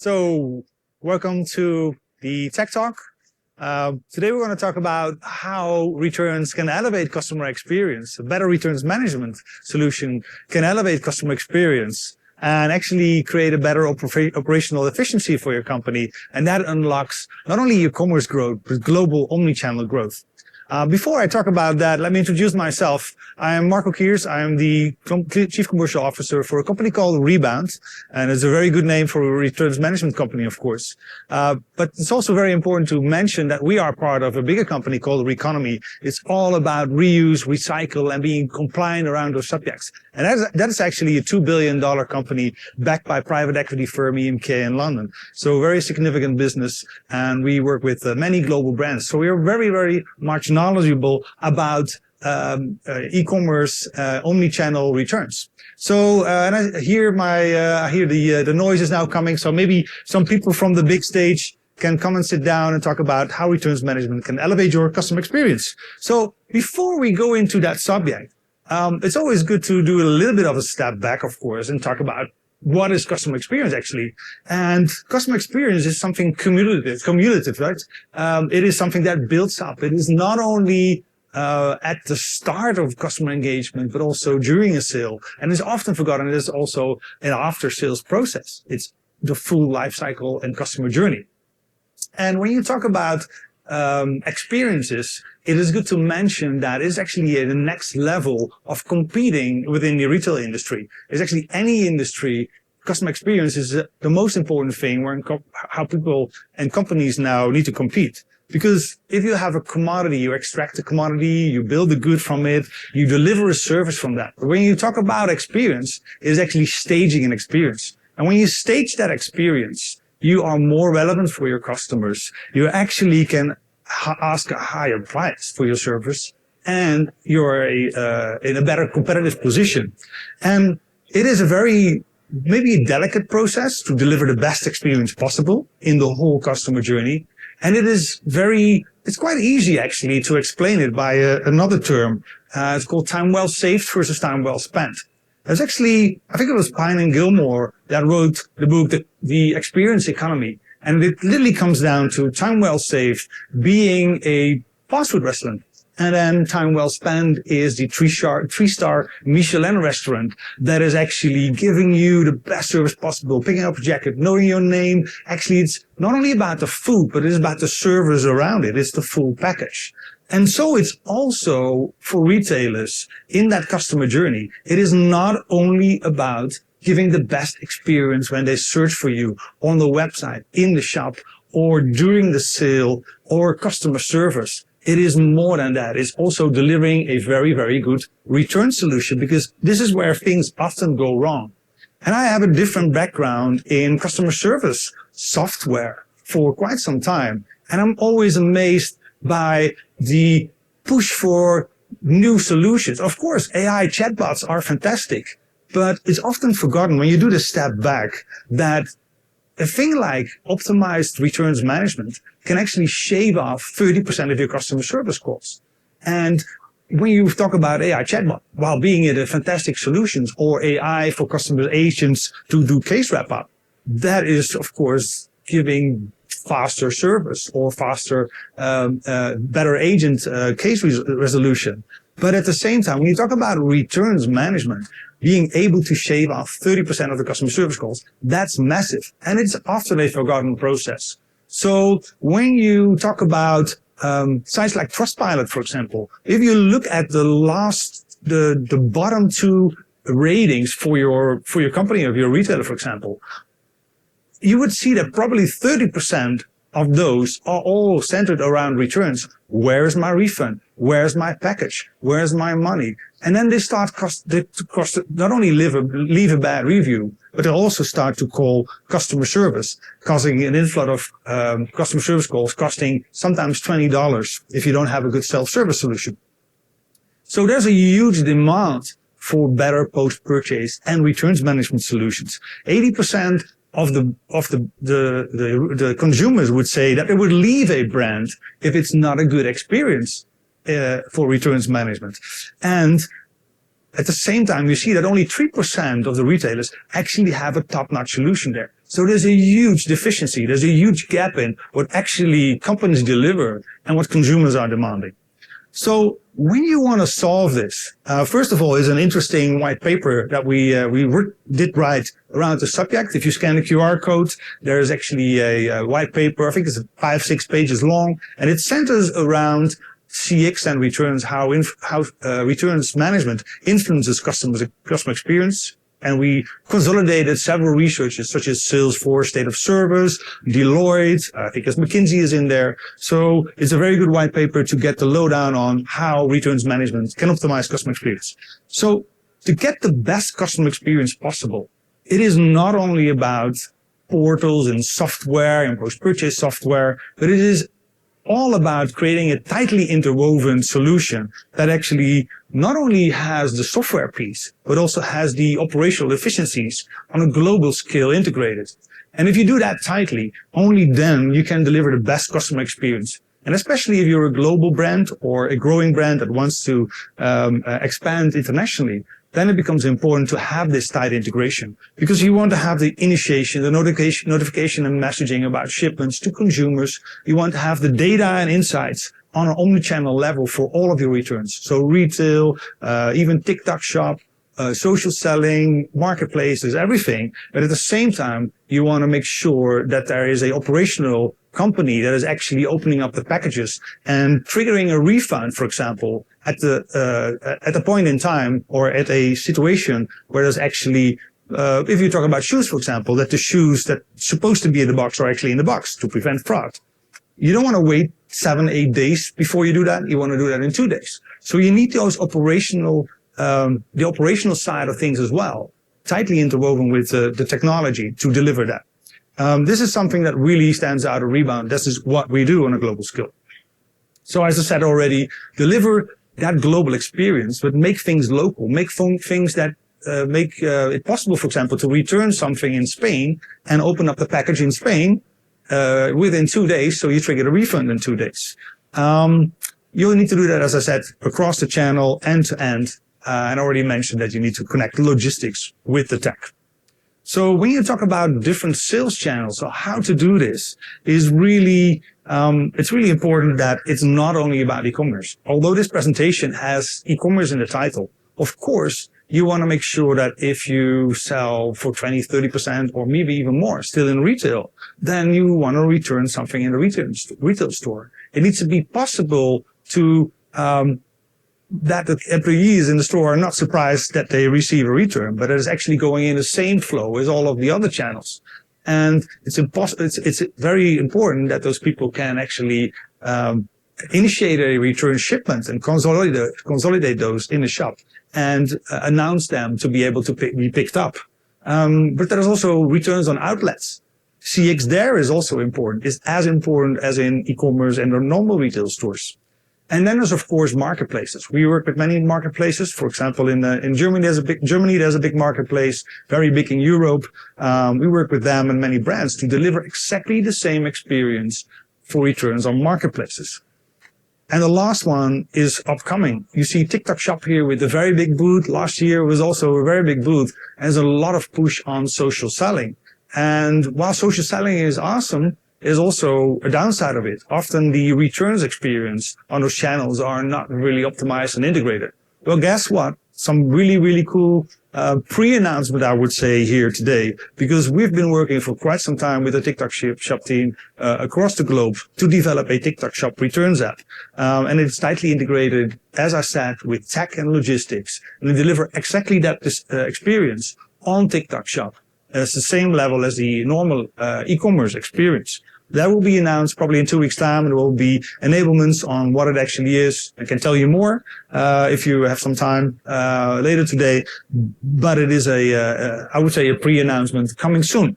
So, welcome to the Tech Talk. Today we're going to talk about how returns can elevate customer experience. A better returns management solution can elevate customer experience and actually create a better operational efficiency for your company. And that unlocks not only e-commerce growth, but global omnichannel growth. Before I talk about that, let me introduce myself. I am Marco Kears. I am the Chief Commercial Officer for a company called ReBound's, and it's a very good name for a returns management company, of course. But it's also very important to mention that we are part of a bigger company called Reconomy. It's all about reuse, recycle, and being compliant around those subjects. And that is actually a $2 billion company backed by private equity firm EMK in London. So very significant business, and we work with many global brands. So we are very, very much knowledgeable about e-commerce, omni-channel returns. So, and I hear the noise is now coming. So maybe some people from the big stage can come and sit down and talk about how returns management can elevate your customer experience. So before we go into that subject, it's always good to do a little bit of a step back, of course, and talk about what is customer experience actually. And customer experience is something cumulative, right? It is something that builds up. It is not only at the start of customer engagement, but also during a sale. And it's often forgotten. It is also an after-sales process. It's the full life cycle and customer journey. And when you talk about experiences, it is good to mention that it's actually the next level of competing within the retail industry. It's actually any industry. Customer experience is the most important thing where how people and companies now need to compete. Because if you have a commodity, you extract a commodity, you build a good from it, you deliver a service from that. But when you talk about experience, it's actually staging an experience. And when you stage that experience, you are more relevant for your customers. You actually can ask a higher price for your service, and you're in a better competitive position. And it is a very, maybe a delicate process to deliver the best experience possible in the whole customer journey. And it's quite easy actually to explain it by another term. It's called time well saved versus time well spent. There's actually, I think it was Pine and Gilmore that wrote the book, The Experience Economy. And it literally comes down to time well saved being a fast food restaurant. And then time well spent is the three-star Michelin restaurant that is actually giving you the best service possible, picking up a jacket, knowing your name. Actually, it's not only about the food, but it's about the service around it. It's the full package. And so it's also for retailers in that customer journey. It is not only about giving the best experience when they search for you on the website, in the shop, or during the sale, or customer service. It is more than that. It's also delivering a very, very good return solution, because this is where things often go wrong. And I have a different background in customer service software for quite some time. And I'm always amazed by the push for new solutions. Of course, AI chatbots are fantastic, but it's often forgotten when you do the step back that a thing like optimized returns management can actually shave off 30% of your customer service calls. And when you talk about AI chatbot, while being it a fantastic solutions or AI for customer agents to do case wrap up, that is, of course, giving faster service or faster, better agent case resolution. But at the same time, when you talk about returns management, being able to shave off 30% of the customer service calls, that's massive. And it's often a forgotten process. So when you talk about sites like Trustpilot, for example, if you look at the bottom two ratings for your company or your retailer, for example, you would see that probably 30% of those are all centered around returns. Where's my refund? Where's my package? Where's my money? And then they start not only leave a bad review, but they also start to call customer service, causing an inflow of customer service calls costing sometimes $20 if you don't have a good self-service solution. So there's a huge demand for better post-purchase and returns management solutions. 80% of the consumers would say that they would leave a brand if it's not a good experience for returns management. And at the same time, you see that only 3% of the retailers actually have a top-notch solution there. So there's a huge deficiency. There's a huge gap in what actually companies deliver and what consumers are demanding. So when you want to solve this, first of all, is an interesting white paper that we did write around the subject. If you scan the QR code, there is actually a white paper. I think it's 5-6 pages long, and it centers around CX and returns, how returns management influences customer experience. And we consolidated several researchers such as Salesforce, State of Service, Deloitte, I think McKinsey is in there. So it's a very good white paper to get the lowdown on how returns management can optimize customer experience. So to get the best customer experience possible, it is not only about portals and software and post-purchase software, but it is all about creating a tightly interwoven solution that actually not only has the software piece, but also has the operational efficiencies on a global scale integrated. And if you do that tightly, only then you can deliver the best customer experience. And especially if you're a global brand or a growing brand that wants to expand internationally, then it becomes important to have this tight integration, because you want to have the initiation, the notification and messaging about shipments to consumers. You want to have the data and insights on an omnichannel level for all of your returns. So retail, even TikTok shop, social selling, marketplaces, everything. But at the same time, you want to make sure that there is a operational company that is actually opening up the packages and triggering a refund, for example, at the point in time or at a situation where there's actually, if you talk about shoes, for example, that the shoes that are supposed to be in the box are actually in the box to prevent fraud. You don't want to wait 7-8 days before you do that. You want to do that in 2 days. So you need those operational, the operational side of things as well, tightly interwoven with the technology to deliver that. This is something that really stands out at ReBound. This is what we do on a global scale. So as I said already, deliver that global experience, but make things local, make things that make it possible, for example, to return something in Spain and open up the package in Spain within 2 days, so you trigger a refund in 2 days. You'll need to do that, as I said, across the channel, end to end. And I already mentioned that you need to connect logistics with the tech. So when you talk about different sales channels, or how to do this, is really it's really important that it's not only about e-commerce. Although this presentation has e-commerce in the title, of course, you want to make sure that if you sell for 20, 30% or maybe even more still in retail, then you want to return something in the retail store. It needs to be possible to that the employees in the store are not surprised that they receive a return, but it is actually going in the same flow as all of the other channels. And it's very important that those people can actually initiate a return shipment and consolidate those in the shop and announce them to be able to be picked up. But there's also returns on outlets. CX there is also important, is as important as in e-commerce and the normal retail stores. And then there's, of course, marketplaces. We work with many marketplaces. For example, in Germany, there's a big marketplace, very big in Europe. We work with them and many brands to deliver exactly the same experience for returns on marketplaces. And the last one is upcoming. You see TikTok Shop here with a very big booth. Last year was also a very big booth. And there's a lot of push on social selling. And while social selling is awesome, is also a downside of it. Often the returns experience on those channels are not really optimized and integrated. Well, guess what? Some really, really cool pre-announcement, I would say, here today, because we've been working for quite some time with the TikTok Shop team across the globe to develop a TikTok Shop returns app. And it's tightly integrated, as I said, with tech and logistics, and they deliver exactly that experience on TikTok Shop. It's the same level as the normal e-commerce experience. That will be announced probably in 2 weeks' time, and there will be enablements on what it actually is. I can tell you more if you have some time later today, but it is I would say a pre-announcement coming soon.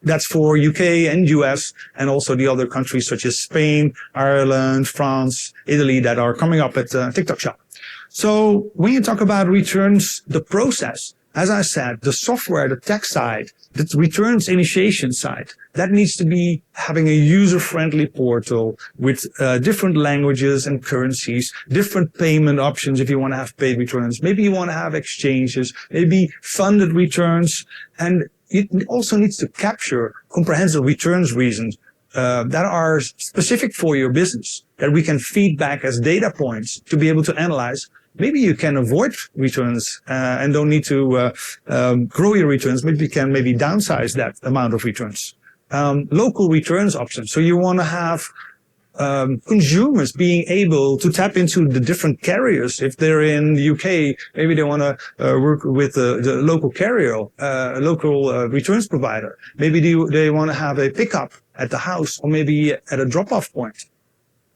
That's for UK and US and also the other countries such as Spain, Ireland, France, Italy that are coming up at TikTok Shop. So when you talk about returns, the process, as I said, the software, the tech side, the returns initiation side, that needs to be having a user-friendly portal with different languages and currencies, different payment options if you want to have paid returns. Maybe you want to have exchanges, maybe funded returns, and it also needs to capture comprehensive returns reasons that are specific for your business, that we can feed back as data points to be able to analyze. Maybe you can avoid returns and don't need to grow your returns. Maybe you can downsize that amount of returns. Local returns options. So you want to have consumers being able to tap into the different carriers. If they're in the UK, maybe they want to work with the local carrier, local returns provider. Maybe they want to have a pickup at the house or maybe at a drop-off point.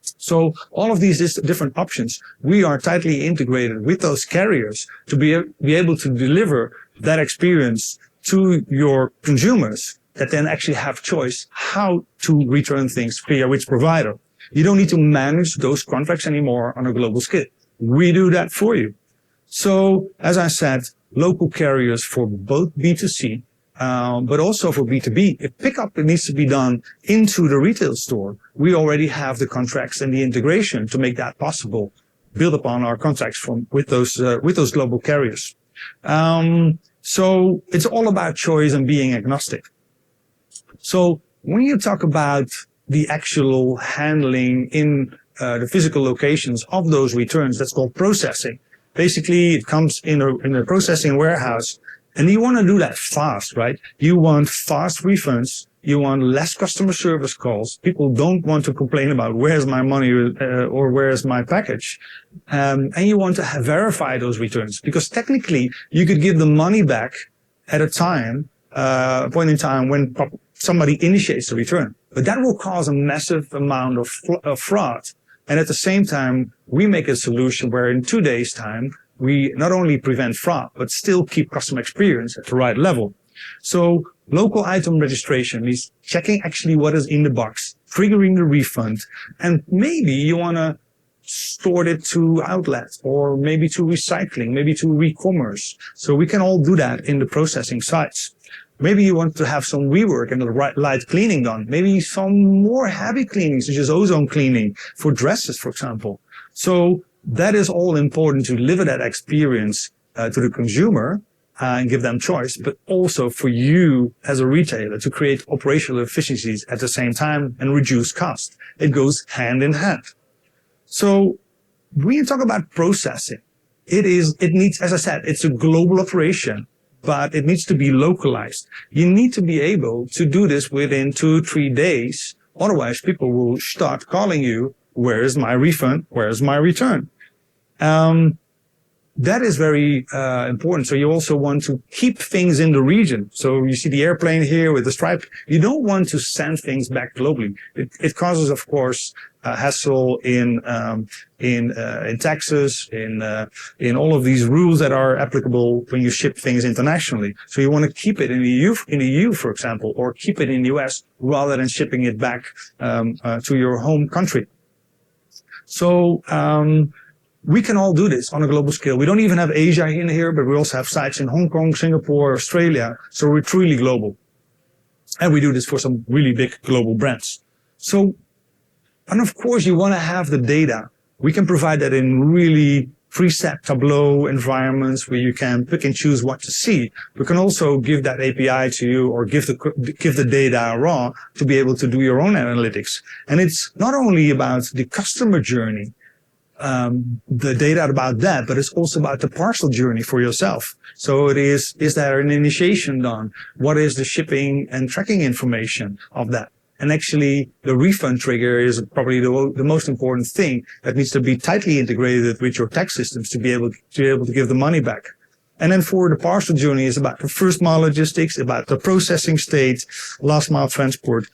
So all of these different options, we are tightly integrated with those carriers to be able to deliver that experience to your consumers that then actually have choice how to return things via which provider. You don't need to manage those contracts anymore on a global scale. We do that for you. So as I said, local carriers for both B2C, but also for B2B. If pickup needs to be done into the retail store, we already have the contracts and the integration to make that possible, build upon our contracts with those global carriers. So it's all about choice and being agnostic. So when you talk about the actual handling in the physical locations of those returns, that's called processing. Basically, it comes in a processing warehouse, and you want to do that fast, right? You want fast refunds. You want less customer service calls. People don't want to complain about where's my money or where's my package. And you want to verify those returns, because technically you could give the money back at a point in time when somebody initiates the return. But that will cause a massive amount of fraud. And at the same time, we make a solution where in 2 days' time, we not only prevent fraud, but still keep customer experience at the right level. So local item registration is checking actually what is in the box, triggering the refund, and maybe you want to store it to outlets or maybe to recycling, maybe to re-commerce. So we can all do that in the processing sites. Maybe you want to have some rework and the light cleaning done. Maybe some more heavy cleaning, such as ozone cleaning for dresses, for example. So that is all important to deliver that experience to the consumer and give them choice, but also for you as a retailer to create operational efficiencies at the same time and reduce cost. It goes hand in hand. So when you talk about processing, it needs, as I said, it's a global operation, but it needs to be localized. You need to be able to do this within 2-3 days. Otherwise, people will start calling you, where is my refund? Where is my return? That is very important. So you also want to keep things in the region. So you see the airplane here with the stripe. You don't want to send things back globally. It causes, of course, hassle in taxes, in all of these rules that are applicable when you ship things internationally. So you want to keep it in the EU, for example, or keep it in the US rather than shipping it back to your home country. So we can all do this on a global scale. We don't even have Asia in here, but we also have sites in Hong Kong, Singapore, Australia. So we're truly global. And we do this for some really big global brands. So, and of course, you want to have the data. We can provide that in really preset Tableau environments where you can pick and choose what to see. We can also give that API to you or give the data raw to be able to do your own analytics. And it's not only about the customer journey, the data about that, but it's also about the parcel journey for yourself. So is there an initiation done? What is the shipping and tracking information of that? And actually, the refund trigger is probably the most important thing that needs to be tightly integrated with your tech systems to be able to give the money back. And then for the parcel journey is about the first mile logistics, about the processing state, last mile transport,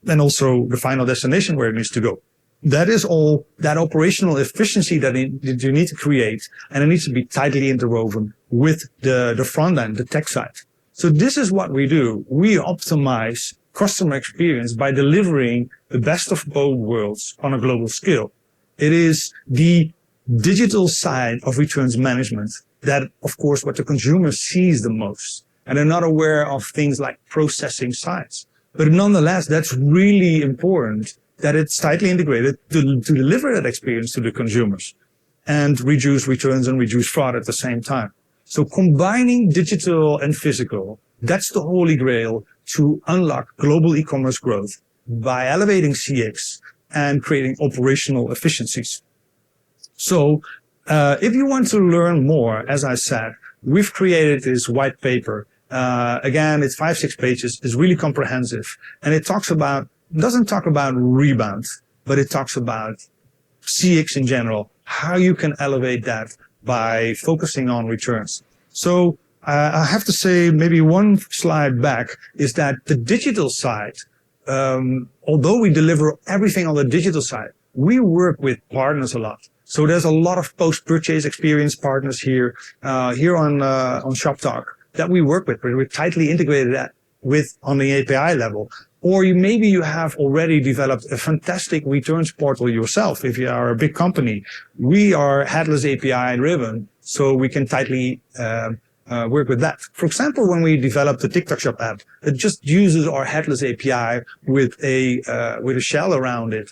and also the final destination where it needs to go. That is all that operational efficiency that you need to create, and it needs to be tightly interwoven with the front end, the tech side. So this is what we do. We optimize customer experience by delivering the best of both worlds on a global scale. It is the digital side of returns management that, of course, what the consumer sees the most. And they're not aware of things like processing sites. But nonetheless, that's really important that it's tightly integrated to deliver that experience to the consumers and reduce returns and reduce fraud at the same time. So combining digital and physical, that's the holy grail to unlock global e-commerce growth by elevating CX and creating operational efficiencies. So if you want to learn more, as I said, we've created this white paper. Again, it's 5-6 pages. It's really comprehensive. And it doesn't talk about ReBound, but it talks about CX in general, how you can elevate that by focusing on returns. So I have to say, maybe one slide back is that the digital side, although we deliver everything on the digital side, we work with partners a lot. So there's a lot of post-purchase experience partners here on Shoptalk that we work with, but we're tightly integrated with on the API level. Or maybe you have already developed a fantastic returns portal yourself. If you are a big company, we are headless API driven, so we can tightly work with that. For example, when we developed the TikTok Shop app, it just uses our headless API with a shell around it.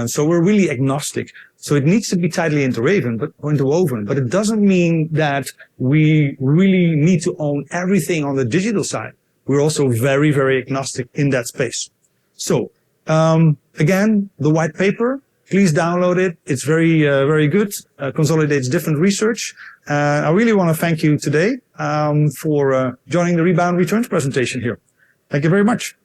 So we're really agnostic. So it needs to be tightly interwoven, but it doesn't mean that we really need to own everything on the digital side. We're also very, very agnostic in that space. So, again, the white paper, please download it. It's very, very good. Consolidates different research. I really want to thank you today, for joining the ReBound Returns presentation here. Thank you very much.